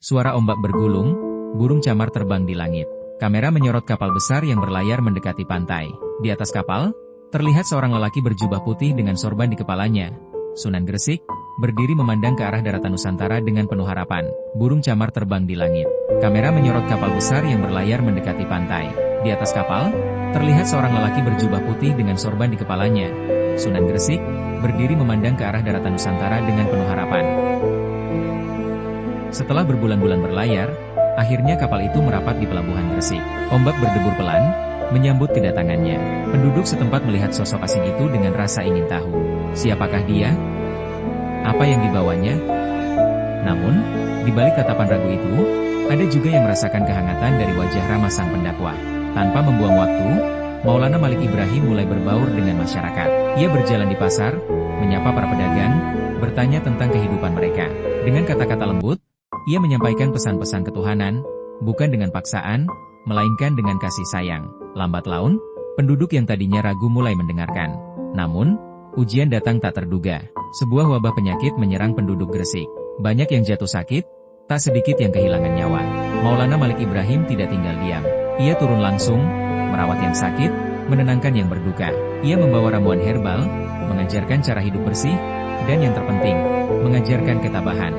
Suara ombak bergulung, burung camar terbang di langit. Kamera menyorot kapal besar yang berlayar mendekati pantai. Di atas kapal, terlihat seorang lelaki berjubah putih dengan sorban di kepalanya. Sunan Gresik, berdiri memandang ke arah daratan Nusantara dengan penuh harapan. Burung camar terbang di langit. Kamera menyorot kapal besar yang berlayar mendekati pantai. Di atas kapal, terlihat seorang lelaki berjubah putih dengan sorban di kepalanya. Sunan Gresik, berdiri memandang ke arah daratan Nusantara dengan penuh harapan. Setelah berbulan-bulan berlayar, akhirnya kapal itu merapat di pelabuhan Gresik. Ombak berdebur pelan, menyambut kedatangannya. Penduduk setempat melihat sosok asing itu dengan rasa ingin tahu. Siapakah dia? Apa yang dibawanya? Namun, di balik tatapan ragu itu, ada juga yang merasakan kehangatan dari wajah ramah sang pendakwah. Tanpa membuang waktu, Maulana Malik Ibrahim mulai berbaur dengan masyarakat. Ia berjalan di pasar, menyapa para pedagang, bertanya tentang kehidupan mereka. Dengan kata-kata lembut, ia menyampaikan pesan-pesan ketuhanan, bukan dengan paksaan, melainkan dengan kasih sayang. Lambat laun, penduduk yang tadinya ragu mulai mendengarkan. Namun, ujian datang tak terduga. Sebuah wabah penyakit menyerang penduduk Gresik. Banyak yang jatuh sakit, tak sedikit yang kehilangan nyawa. Maulana Malik Ibrahim tidak tinggal diam. Ia turun langsung, merawat yang sakit, menenangkan yang berduka. Ia membawa ramuan herbal, mengajarkan cara hidup bersih, dan yang terpenting, mengajarkan ketabahan.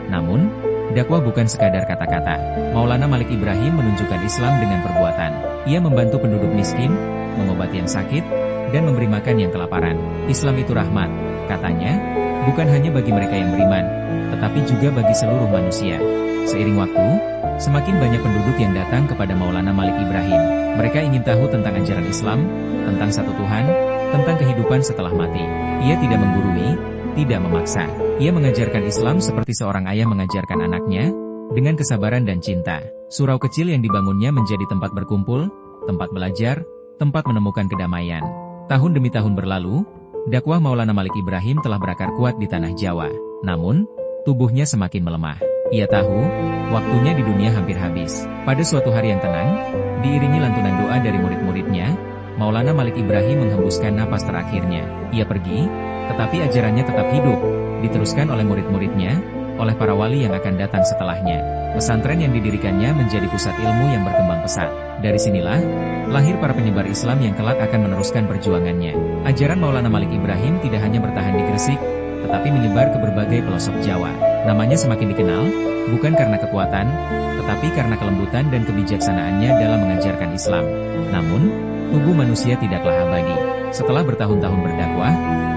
Namun, dakwah bukan sekadar kata-kata. Maulana Malik Ibrahim menunjukkan Islam dengan perbuatan. Ia membantu penduduk miskin, mengobati yang sakit, dan memberi makan yang kelaparan. Islam itu rahmat, katanya, bukan hanya bagi mereka yang beriman, tetapi juga bagi seluruh manusia. Seiring waktu, semakin banyak penduduk yang datang kepada Maulana Malik Ibrahim. Mereka ingin tahu tentang ajaran Islam, tentang satu Tuhan, tentang kehidupan setelah mati. Ia tidak menggurui, tidak memaksa. Ia mengajarkan Islam seperti seorang ayah mengajarkan anaknya, dengan kesabaran dan cinta. Surau kecil yang dibangunnya menjadi tempat berkumpul, tempat belajar, tempat menemukan kedamaian. Tahun demi tahun berlalu, dakwah Maulana Malik Ibrahim telah berakar kuat di tanah Jawa. Namun, tubuhnya semakin melemah. Ia tahu, waktunya di dunia hampir habis. Pada suatu hari yang tenang, diiringi lantunan doa dari murid-muridnya, Maulana Malik Ibrahim menghembuskan napas terakhirnya. Ia pergi, tetapi ajarannya tetap hidup, diteruskan oleh murid-muridnya, oleh para wali yang akan datang setelahnya. Pesantren yang didirikannya menjadi pusat ilmu yang berkembang pesat. Dari sinilah, lahir para penyebar Islam yang kelak akan meneruskan perjuangannya. Ajaran Maulana Malik Ibrahim tidak hanya bertahan di Gresik, tetapi menyebar ke berbagai pelosok Jawa. Namanya semakin dikenal, bukan karena kekuatan, tetapi karena kelembutan dan kebijaksanaannya dalam mengajarkan Islam. Namun, tubuh manusia tidaklah abadi. Setelah bertahun-tahun berdakwah,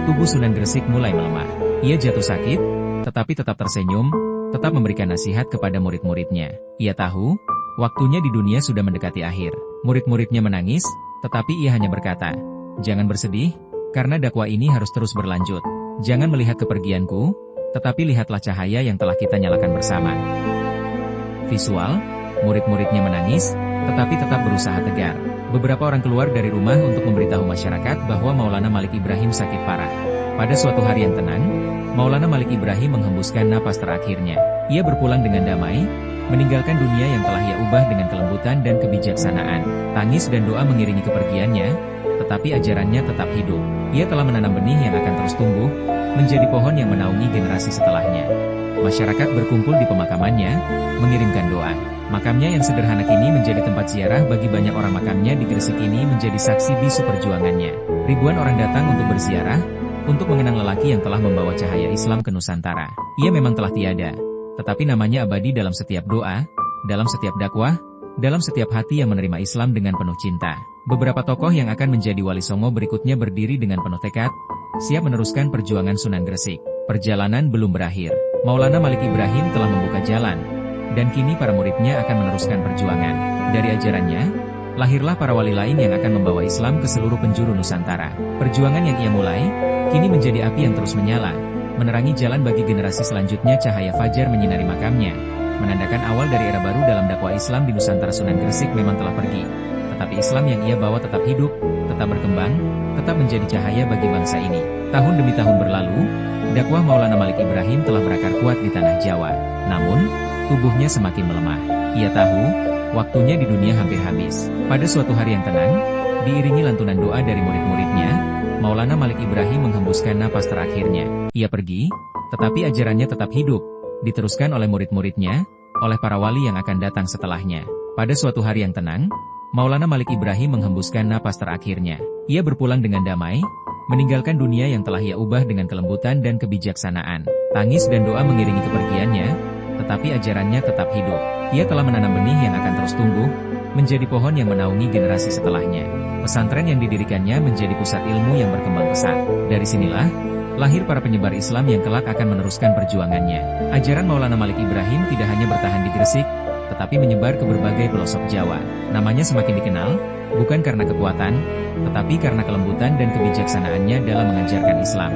tubuh Sunan Gresik mulai melemah. Ia jatuh sakit, tetapi tetap tersenyum, tetap memberikan nasihat kepada murid-muridnya. Ia tahu, waktunya di dunia sudah mendekati akhir. Murid-muridnya menangis, tetapi ia hanya berkata, "Jangan bersedih, karena dakwah ini harus terus berlanjut. Jangan melihat kepergianku, tetapi lihatlah cahaya yang telah kita nyalakan bersama." Visual, murid-muridnya menangis, tetapi tetap berusaha tegar. Beberapa orang keluar dari rumah untuk memberitahu masyarakat bahwa Maulana Malik Ibrahim sakit parah. Pada suatu hari yang tenang, Maulana Malik Ibrahim menghembuskan napas terakhirnya. Ia berpulang dengan damai, meninggalkan dunia yang telah ia ubah dengan kelembutan dan kebijaksanaan. Tangis dan doa mengiringi kepergiannya, tetapi ajarannya tetap hidup. Ia telah menanam benih yang akan terus tumbuh, menjadi pohon yang menaungi generasi setelahnya. Masyarakat berkumpul di pemakamannya, mengirimkan doa. Makamnya yang sederhana kini menjadi tempat ziarah bagi banyak orang. Makamnya di Gresik ini menjadi saksi bisu perjuangannya. Ribuan orang datang untuk berziarah, untuk mengenang lelaki yang telah membawa cahaya Islam ke Nusantara. Ia memang telah tiada, tetapi namanya abadi dalam setiap doa, dalam setiap dakwah, dalam setiap hati yang menerima Islam dengan penuh cinta. Beberapa tokoh yang akan menjadi wali songo berikutnya berdiri dengan penuh tekad, siap meneruskan perjuangan Sunan Gresik. Perjalanan belum berakhir. Maulana Malik Ibrahim telah membuka jalan, dan kini para muridnya akan meneruskan perjuangan. Dari ajarannya, lahirlah para wali lain yang akan membawa Islam ke seluruh penjuru Nusantara. Perjuangan yang ia mulai, kini menjadi api yang terus menyala, menerangi jalan bagi generasi selanjutnya. Cahaya fajar menyinari makamnya, menandakan awal dari era baru dalam dakwah Islam di Nusantara. Sunan Gresik memang telah pergi, tetapi Islam yang ia bawa tetap hidup, tetap berkembang, tetap menjadi cahaya bagi bangsa ini. Tahun demi tahun berlalu, dakwah Maulana Malik Ibrahim telah berakar kuat di tanah Jawa. Namun, tubuhnya semakin melemah. Ia tahu, waktunya di dunia hampir habis. Pada suatu hari yang tenang, diiringi lantunan doa dari murid-muridnya, Maulana Malik Ibrahim menghembuskan napas terakhirnya. Ia pergi, tetapi ajarannya tetap hidup, diteruskan oleh murid-muridnya, oleh para wali yang akan datang setelahnya. Pada suatu hari yang tenang, Maulana Malik Ibrahim menghembuskan napas terakhirnya. Ia berpulang dengan damai, meninggalkan dunia yang telah ia ubah dengan kelembutan dan kebijaksanaan. Tangis dan doa mengiringi kepergiannya, tetapi ajarannya tetap hidup. Ia telah menanam benih yang akan terus tumbuh, menjadi pohon yang menaungi generasi setelahnya. Pesantren yang didirikannya menjadi pusat ilmu yang berkembang pesat. Dari sinilah lahir para penyebar Islam yang kelak akan meneruskan perjuangannya. Ajaran Maulana Malik Ibrahim tidak hanya bertahan di Gresik, tetapi menyebar ke berbagai pelosok Jawa. Namanya semakin dikenal, bukan karena kekuatan, tetapi karena kelembutan dan kebijaksanaannya dalam mengajarkan Islam.